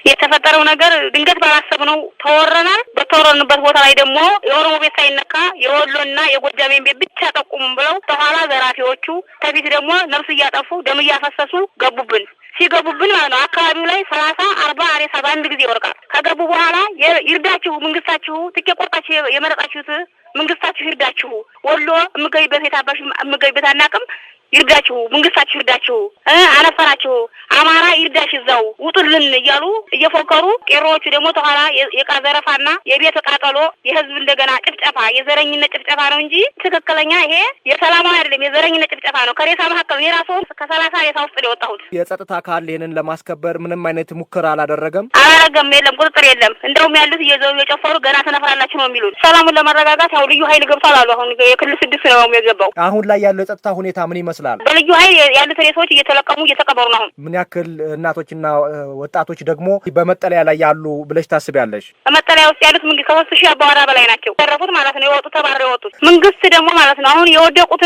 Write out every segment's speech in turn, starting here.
የተፈጠረው ነገር ድንገት ባላሰብነው ተወረናል። በተወረንበት ቦታ ላይ ደግሞ የኦሮሞ ቤት ሳይነካ የወሎና የጎጃሜን ቤት ብቻ ጠቁሙን ብለው በኋላ ዘራፊዎቹ ከፊት ደግሞ ነፍስ እያጠፉ ደም እያፈሰሱ ገቡብን። ሲገቡብን ማለት ነው አካባቢው ላይ 30-40 አሬሳ በአንድ ጊዜ ይወርቃል። ከገቡ በኋላ ይርዳችሁ መንግስታችሁ ትኬት ቆርጣችሁ የመረጣችሁት መንግስታችሁ ይርዳችሁ ወሎ እምገይበት የታባሽ እምገይበት አናቅም ይርዳችሁ መንግስታችሁ ይርዳችሁ አነፈራችሁ አማራ ይርዳሽ እዛው ውጡልን እያሉ እየፎከሩ ቄሮዎቹ ደግሞ ተኋላ የቃዘረፋና የቤት ቃጠሎ የህዝብ እንደገና ጭፍጨፋ የዘረኝነት ጭፍጨፋ ነው እንጂ ትክክለኛ ይሄ የሰላማዊ አይደለም የዘረኝነት ጭፍጨፋ ነው። ከሬሳ መካከል የራሱ ከ30 ሬሳ ውስጥ የወጣሁት የጸጥታ አካል ይሄንን ለማስከበር ምንም አይነት ሙከራ አላደረገም። የለም ቁጥጥር የለም። እንደውም ያሉት እየዘው የጨፈሩ ገና ተነፈራላችሁ ነው የሚሉት። ሰላሙን ለማረጋጋት ያው ልዩ ኃይል ገብቷል አሉ። አሁን የክልል 6 ነው የገባው። አሁን ላይ ያለው የጸጥታ ሁኔታ ምን ይመስላል? በልዩ ኃይል ያሉት ሬሶች እየተለቀሙ እየተቀበሩ ነው። ምን ያክል እናቶችና ወጣቶች ደግሞ በመጠለያ ላይ ያሉ ብለሽ ታስቢያለሽ? በመጠለያ ውስጥ ያሉት ምን ከ3000 አባወራ በላይ ናቸው ተረፉት ማለት ነው። የወጡት ተባረው የወጡት መንግስት ደግሞ ማለት ነው አሁን የወደቁት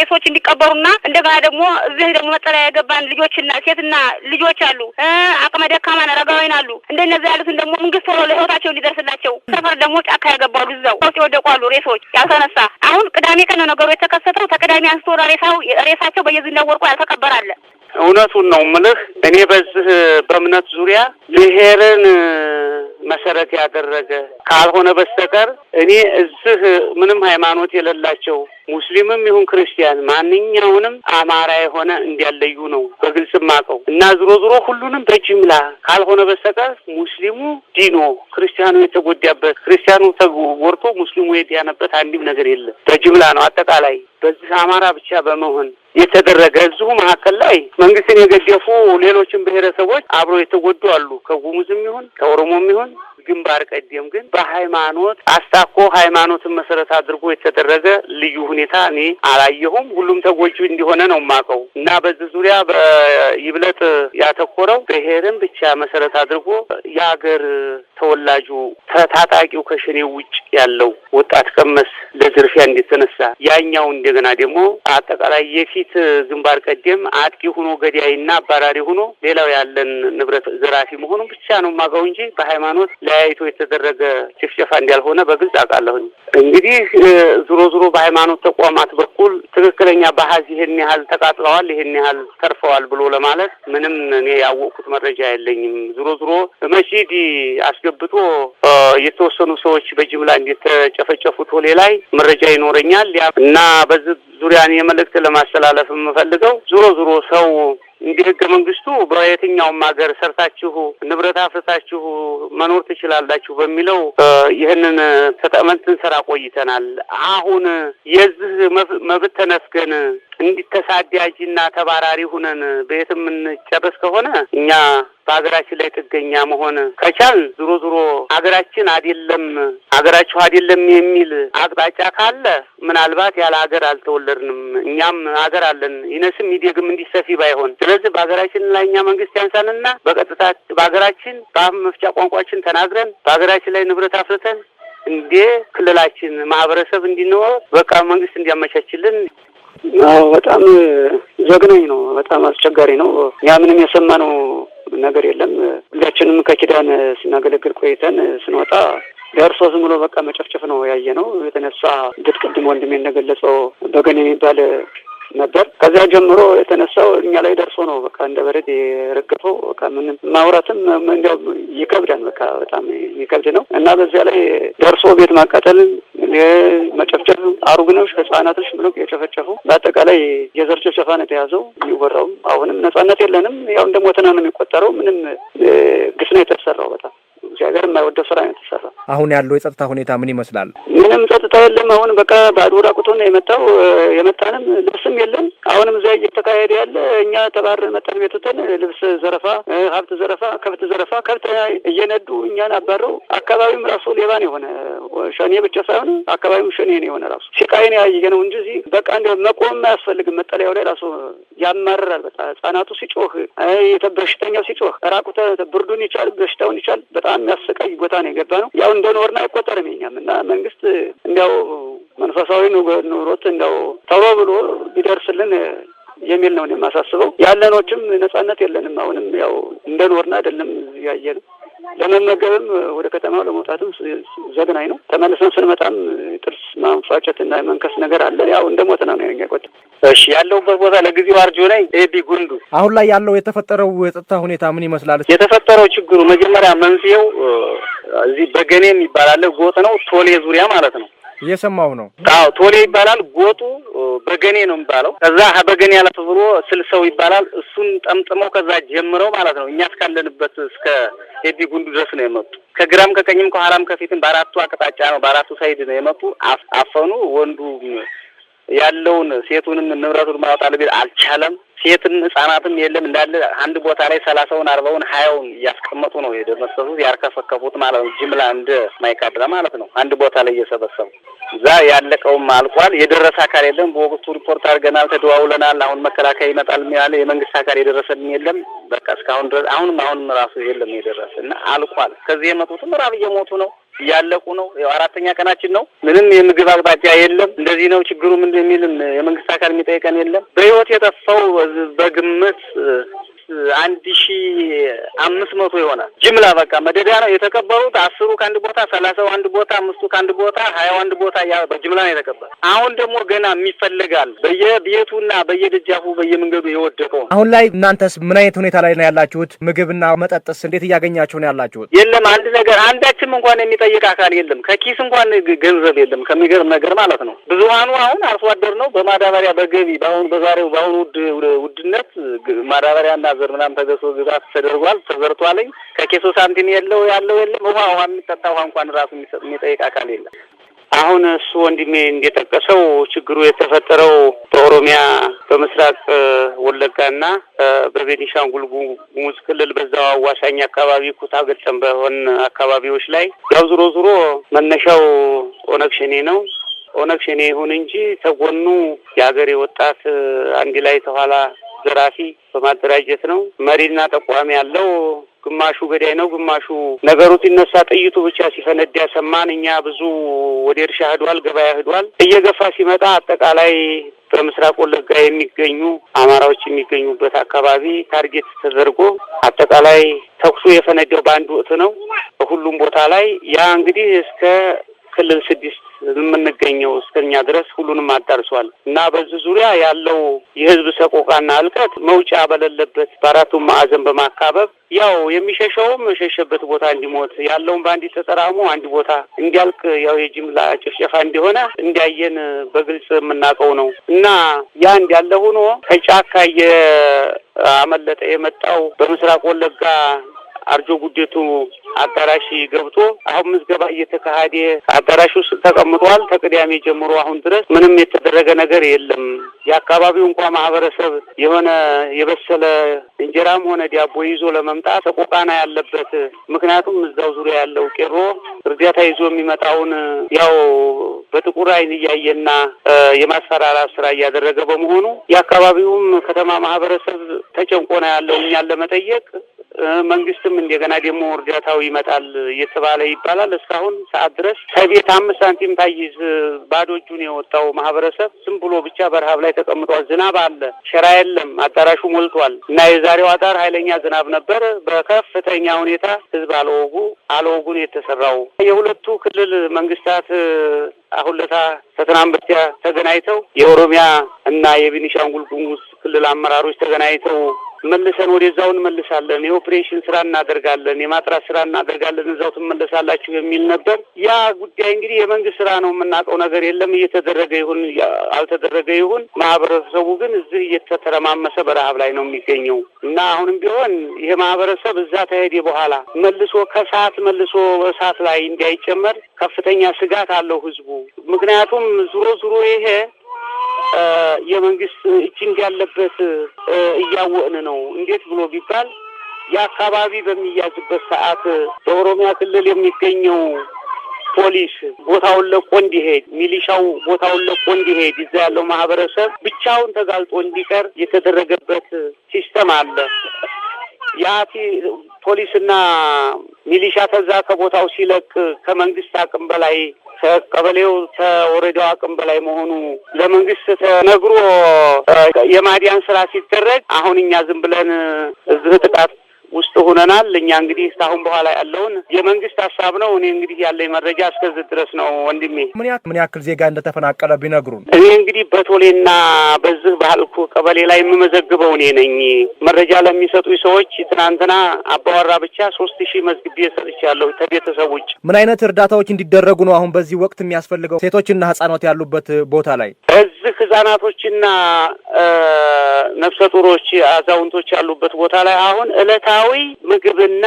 ሬሶች እንዲቀበሩና እንደገና ደግሞ እዚህ ደግሞ መጠለያ የገባን ልጆችና ሴትና ልጆች አሉ አቅመ ደካማ አረጋውያን አሉ። እንደነዚህ ያሉትን ደግሞ መንግስት ቶሎ ለህይወታቸው እንዲደርስላቸው ሰፈር ደግሞ ጫካ ያገባሉ እዛው ውስጥ የወደቁ አሉ ሬሶች ያልተነሳ። አሁን ቅዳሜ ቀን ነው ነገሩ የተከሰተው። ተቅዳሜ አንስቶ ሬሳቸው በየዝናው ወርቆ ያልተቀበራለ። እውነቱን ነው የምልህ። እኔ በዚህ በእምነት ዙሪያ ብሔርን መሰረት ያደረገ ካልሆነ በስተቀር እኔ እዚህ ምንም ሃይማኖት የሌላቸው ሙስሊምም ይሁን ክርስቲያን ማንኛውንም አማራ የሆነ እንዲያለዩ ነው በግልጽ ማቀው እና ዙሮ ሁሉንም በጅምላ ካልሆነ በስተቀር ሙስሊሙ ዲኖ ክርስቲያኑ የተጎዳበት ክርስቲያኑ ተጎድቶ ሙስሊሙ የዳነበት አንድም ነገር የለም። በጅምላ ነው አጠቃላይ በዚህ አማራ ብቻ በመሆን የተደረገ። እዚሁ መካከል ላይ መንግስትን የገደፉ ሌሎችም ብሔረሰቦች አብሮ የተጎዱ አሉ። ከጉሙዝም ይሁን ከኦሮሞም ይሁን ግንባር ቀደም ግን በሃይማኖት አስታኮ ሃይማኖትን መሰረት አድርጎ የተደረገ ልዩ ሁኔታ እኔ አላየሁም። ሁሉም ተጎጂ እንደሆነ ነው የማውቀው እና በዚህ ዙሪያ ይብለጥ ያተኮረው ብሔርን ብቻ መሰረት አድርጎ የሀገር ተወላጁ ታጣቂው ከሸኔው ውጭ ያለው ወጣት ቀመስ ለዝርፊያ እንደተነሳ ያኛው እንደገና ደግሞ አጠቃላይ የፊት ግንባር ቀደም አጥቂ ሆኖ ገዳይና አባራሪ ሆኖ ሌላው ያለን ንብረት ዘራፊ መሆኑን ብቻ ነው የማውቀው እንጂ በሃይማኖት ለያይቶ የተደረገ ጭፍጨፋ እንዳልሆነ በግልጽ አውቃለሁኝ። እንግዲህ ዙሮ በሃይማኖት ተቋማት በኩል ትክክለኛ በአሃዝ ይሄን ያህል ተቃጥለዋል ይሄን ያህል ተርፈዋል ብሎ ለማለት ምንም እኔ ያወቅኩት መረጃ የለኝም። ዙሮ መስጂድ አስገብቶ የተወሰኑ ሰዎች በጅምላ እንደተጨፈጨፉት ወሌ ላይ መረጃ ይኖረኛል እና በዚህ ዙሪያ እኔ መልእክት ለማስተላለፍ የምፈልገው ዙሮ ሰው እንዲህ ህገ መንግስቱ በየትኛውም ሀገር ሰርታችሁ ንብረት አፍርታችሁ መኖር ትችላላችሁ በሚለው ይህንን ተጠቅመን ስንሰራ ቆይተናል። አሁን የዚህ መብት ተነፍገን እንዲተሳዳጅና ተባራሪ ሁነን በየትም እንጨርስ ከሆነ እኛ በሀገራችን ላይ ጥገኛ መሆን ከቻል ዙሮ ሀገራችን ሀገራችሁ አይደለም የሚል አቅጣጫ ካለ ምናልባት ያለ ሀገር አልተወለድንም። እኛም ሀገር አለን ይነስም ይደግም እንዲሰፊ ባይሆን። ስለዚህ በሀገራችን ላይ እኛ መንግስት ያንሳንና በቀጥታ በሀገራችን በአፍ መፍቻ ቋንቋችን ተናግረን በሀገራችን ላይ ንብረት አፍርተን እንደ ክልላችን ማህበረሰብ እንዲኖር በቃ መንግስት እንዲያመቻችልን። በጣም ዘግናኝ ነው። በጣም አስቸጋሪ ነው። ያ ምንም የሰማነው ነገር የለም። ሁላችንም ከኪዳን ስናገለግል ቆይተን ስንወጣ ደርሶ ዝም ብሎ በቃ መጨፍጨፍ ነው ያየነው። የተነሳ ቅድም ወንድሜ እንደገለጸው በገን የሚባል ነበር። ከዚያ ጀምሮ የተነሳው እኛ ላይ ደርሶ ነው በቃ እንደ በረድ የረገፈው። በቃ ምንም ማውራትም እንዲያው ይከብዳል። በቃ በጣም ይከብድ ነው እና በዚያ ላይ ደርሶ ቤት ማቃጠል፣ መጨፍጨፍ፣ አሩግኖች ህጻናቶች ብሎ የጨፈጨፉ በአጠቃላይ የዘር ጭፍጨፋ ነው የተያዘው። የሚወራው አሁንም ነጻነት የለንም ያው እንደሞተና ነው የሚቆጠረው። ምንም ግፍ ነው የተሰራው። በጣም ሀገር የማይወደው ስራ ነው የተሰራው። አሁን ያለው የጸጥታ ሁኔታ ምን ይመስላል? ምንም ጸጥታ የለም። አሁን በቃ ባዶ ራቁቱን ነው የመጣንም ልብስም የለም። አሁንም እዚያ እየተካሄደ ያለ እኛ ተባረን መጣን ቤቱትን ልብስ ዘረፋ፣ ሀብት ዘረፋ፣ ከብት ዘረፋ፣ ከብት እየነዱ እኛን አባረው አካባቢውም ራሱ ሌባ ነው የሆነ። ሸኔ ብቻ ሳይሆን አካባቢውም ሸኔ ነው የሆነ። ራሱ ሲቃይን ያየ ነው እንጂ እዚህ በቃ እንደ መቆም አያስፈልግም። መጠለያው ላይ ራሱ ያማርራል። በቃ ህጻናቱ ሲጮህ፣ በሽተኛው ሲጮህ፣ ራቁተ ብርዱን ይቻል በሽታውን ይቻል በጣም የሚያሰቃይ ቦታ ነው የገባ ነው። ያው እንደኖርና አይቆጠርም የኛም እና መንግስት እንዲያው መንፈሳዊ ኑሮት እንዲያው ተሮ ብሎ ቢደርስልን የሚል ነው የማሳስበው። ያለኖችም ነጻነት የለንም። አሁንም ያው እንደኖርና አይደለም ያየን ለመመገብም ወደ ከተማው ለመውጣትም ዘግናኝ ነው። ተመልሰን ስንመጣም ጥርስ ማንፋጨትና መንከስ ነገር አለ። ያው እንደሞተ ነው የሚያቆጥ። እሺ ያለውበት ቦታ ለጊዜው አርጆ ነኝ ኤቢ ጉንዱ። አሁን ላይ ያለው የተፈጠረው የጸጥታ ሁኔታ ምን ይመስላል? የተፈጠረው ችግሩ መጀመሪያ መንስኤው እዚህ በገኔ የሚባል ጎጥ ነው። ቶሌ ዙሪያ ማለት ነው። እየሰማው ነው። አዎ ቶሌ ይባላል ጎጡ። በገኔ ነው የሚባለው። ከዛ በገኔ ያለፈ ብሎ ስልሰው ይባላል። እሱን ጠምጥመው ከዛ ጀምረው ማለት ነው እኛ እስካለንበት እስከ ኤቢ ጉንዱ ድረስ ነው የመጡ። ከግራም ከቀኝም ከኋላም ከፊትም በአራቱ አቅጣጫ ነው በአራቱ ሳይድ ነው የመጡ። አፈኑ። ወንዱ ያለውን ሴቱንም ንብረቱን ማውጣት ቢል አልቻለም። ሴትም ህጻናትም የለም። እንዳለ አንድ ቦታ ላይ 30ውን 40ውን 20ውን እያስቀመጡ ነው የደመሰሱት ያርከፈከፉት ማለት ነው። ጅምላ እንደ ማይካድራ ማለት ነው። አንድ ቦታ ላይ እየሰበሰቡ እዛ ያለቀውም አልቋል። የደረሰ አካል የለም። በወቅቱ ሪፖርት አድርገናል፣ ተደዋውለናል። አሁን መከላከያ ይመጣል የሚያለ የመንግስት አካል የደረሰልን የለም። በቃ እስካሁን ድረስ አሁንም ራሱ የለም የደረሰ እና አልቋል። ከዚህ የመጡትም ራብ እየሞቱ ነው፣ እያለቁ ነው። ያው 4ኛ ቀናችን ነው። ምንም የምግብ አቅጣጫ የለም። እንደዚህ ነው ችግሩ ምን የሚልም የመንግስት አካል የሚጠይቀን የለም። በህይወት የጠፋው በግምት 1500 ይሆናል። ጅምላ በቃ መደዳ ነው የተቀበሩት። 10ሩ ከአንድ ቦታ፣ 30ው አንድ ቦታ፣ 5ቱ ከአንድ ቦታ፣ 20ው አንድ ቦታ በጅምላ ነው የተቀበሩ። አሁን ደግሞ ገና የሚፈልጋል በየቤቱና በየደጃፉ በየመንገዱ የወደቀው። አሁን ላይ እናንተስ ምን አይነት ሁኔታ ላይ ነው ያላችሁት? ምግብና መጠጥስ እንዴት እያገኛችሁ ነው ያላችሁት? የለም አንድ ነገር አንዳችም እንኳን የሚጠይቅ አካል የለም። ከኪስ እንኳን ገንዘብ የለም። ከሚገርም ነገር ማለት ነው። ብዙሃኑ አሁን አርሶ አደር ነው። በማዳበሪያ በገቢ በአሁኑ ውድነት ማዳበሪያና ዘር ምናምን ተገዝቶ ግዛት ተደርጓል፣ ተዘርቷልኝ። ከኬሶ ሳንቲም ያለው የለም። ውሃ የሚጠጣ ውሃ እንኳን ራሱ የሚጠይቅ አካል የለም። አሁን እሱ ወንድሜ እንደጠቀሰው ችግሩ የተፈጠረው በኦሮሚያ በምስራቅ ወለጋና በቤኒሻንጉል ጉሙዝ ክልል በዛው አዋሳኝ አካባቢ ኩታ ገጠም በሆን አካባቢዎች ላይ ያው ዙሮ መነሻው ኦነግ ሸኔ ነው። ኦነግ ሸኔ ይሁን እንጂ ተጎኑ የሀገሬ ወጣት አንድ ላይ ተኋላ ዘራፊ በማደራጀት ነው። መሪና ተቋሚ ያለው ግማሹ ገዳይ ነው፣ ግማሹ ነገሩ ሲነሳ ጥይቱ ብቻ ሲፈነዳ ሰማን። እኛ ብዙ ወደ እርሻ ሄዷል፣ ገበያ ሄዷል። እየገፋ ሲመጣ አጠቃላይ በምስራቅ ወለጋ የሚገኙ አማራዎች የሚገኙበት አካባቢ ታርጌት ተደርጎ አጠቃላይ ተኩሱ የፈነዳው በአንድ ወቅት ነው በሁሉም ቦታ ላይ። ያ እንግዲህ እስከ ክልል 6 የምንገኘው እስከኛ ድረስ ሁሉንም አዳርሷል እና በዚህ ዙሪያ ያለው የህዝብ ሰቆቃና እልቀት መውጫ በሌለበት በአራቱም ማዕዘን በማካበብ ያው የሚሸሸውም የሸሸበት ቦታ እንዲሞት ያለውን በአንድ ተጠራሙ አንድ ቦታ እንዲያልቅ ያው የጅምላ ጭፍጨፋ እንደሆነ እንዲያየን በግልጽ የምናውቀው ነው እና ያ እንዳለ ሆኖ ከጫካ የአመለጠ የመጣው በምስራቅ ወለጋ አርጆ ጉዴቱ አዳራሽ ገብቶ አሁን ምዝገባ እየተካሄደ አዳራሽ ውስጥ ተቀምጧል። ከቅዳሜ ጀምሮ አሁን ድረስ ምንም የተደረገ ነገር የለም። የአካባቢው እንኳን ማህበረሰብ የሆነ የበሰለ እንጀራም ሆነ ዳቦ ይዞ ለመምጣት ሰቆቃና ያለበት። ምክንያቱም እዛው ዙሪያ ያለው ቄሮ እርዳታ ይዞ የሚመጣውን ያው በጥቁር ዓይን እያየና የማስፈራራት ስራ እያደረገ በመሆኑ የአካባቢውም ከተማ ማህበረሰብ ተጨንቆና ያለው እኛን ለመጠየቅ መንግስትም እንደገና ደግሞ እርዳታው ይመጣል እየተባለ ይባላል። እስካሁን ሰዓት ድረስ ከቤት 5 ሳንቲም ታይዝ ባዶ እጁን የወጣው ማህበረሰብ ዝም ብሎ ብቻ በረሃብ ላይ ተቀምጧል። ዝናብ አለ፣ ሸራ የለም፣ አዳራሹ ሞልቷል እና የዛሬው አዳር ኃይለኛ ዝናብ ነበር። በከፍተኛ ሁኔታ ህዝብ አለወጉን የተሰራው የሁለቱ ክልል መንግስታት አሁን ለታ ከትናንት በስቲያ ተገናኝተው የኦሮሚያ እና የቤኒሻንጉል ጉሙዝ ክልል አመራሮች ተገናኝተው መልሰን ወደዛው እንመልሳለን፣ የኦፕሬሽን ስራ እናደርጋለን፣ የማጥራት ስራ እናደርጋለን፣ እዛው ትመለሳላችሁ የሚል ነበር። ያ ጉዳይ እንግዲህ የመንግስት ስራ ነው፣ የምናውቀው ነገር የለም። እየተደረገ ይሁን አልተደረገ ይሁን ማህበረሰቡ ግን እዚህ እየተተረማመሰ በረሃብ ላይ ነው የሚገኘው እና አሁንም ቢሆን ይሄ ማህበረሰብ እዛ ተሄደ በኋላ መልሶ ከሰዓት መልሶ እሳት ላይ እንዳይጨመር ከፍተኛ ስጋት አለው ህዝቡ። ምክንያቱም ዙሮ ይሄ የመንግስት እጅ እንዳለበት እያወቅን ነው። እንዴት ብሎ ቢባል የአካባቢ በሚያዝበት ሰዓት በኦሮሚያ ክልል የሚገኘው ፖሊስ ቦታውን ለቆ እንዲሄድ፣ ሚሊሻው ቦታውን ለቆ እንዲሄድ፣ እዛ ያለው ማህበረሰብ ብቻውን ተጋልጦ እንዲቀር የተደረገበት ሲስተም አለ። ያ ፖሊስና ሚሊሻ ተዛ ከቦታው ሲለቅ ከመንግስት አቅም በላይ ከቀበሌው ከወረዳው አቅም በላይ መሆኑ ለመንግስት ተነግሮ የማዲያን ስራ ሲደረግ አሁን እኛ ዝም ብለን እዚህ ጥቃት ውስጥ ሆነናል። እኛ እንግዲህ እስካሁን በኋላ ያለውን የመንግስት ሀሳብ ነው። እኔ እንግዲህ ያለኝ መረጃ እስከዚህ ድረስ ነው። ወንድሜ ምን ያክል ዜጋ እንደተፈናቀለ ቢነግሩን። እኔ እንግዲህ በቶሌና በዚህ ባህልኩ ቀበሌ ላይ የምመዘግበው እኔ ነኝ። መረጃ ለሚሰጡ ሰዎች ትናንትና አባወራ ብቻ 3000 መዝግቤ ሰጥቻለሁ ከቤተሰብ ውጭ። ምን አይነት እርዳታዎች እንዲደረጉ ነው አሁን በዚህ ወቅት የሚያስፈልገው ሴቶችና ህጻናት ያሉበት ቦታ ላይ? እዚህ ህጻናቶችና ነፍሰ ጡሮች አዛውንቶች ያሉበት ቦታ ላይ አሁን ዕለታዊ ምግብና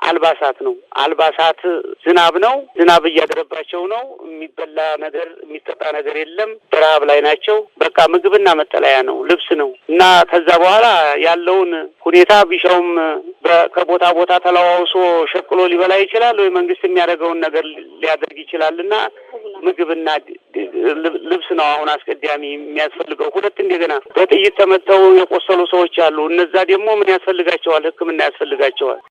አልባሳት ነው። አልባሳት ዝናብ ነው። ዝናብ እያደረባቸው ነው። የሚበላ ነገር የሚጠጣ ነገር የለም። በረሀብ ላይ ናቸው። በቃ ምግብና መጠለያ ነው፣ ልብስ ነው እና ከዛ በኋላ ያለውን ሁኔታ ቢሻውም ከቦታ ቦታ ተለዋውሶ ሸቅሎ ሊበላ ይችላል ወይ መንግስት የሚያደርገውን ነገር ሊያደርግ ይችላል እና ምግብና ልብስ ነው አሁን አስቀዳሚ የሚያስፈልገው። ሁለት እንደገና በጥይት ተመተው የቆሰሉ ሰዎች አሉ። እነዛ ደግሞ ምን ያስፈልጋቸዋል? ሕክምና ያስፈልጋቸዋል።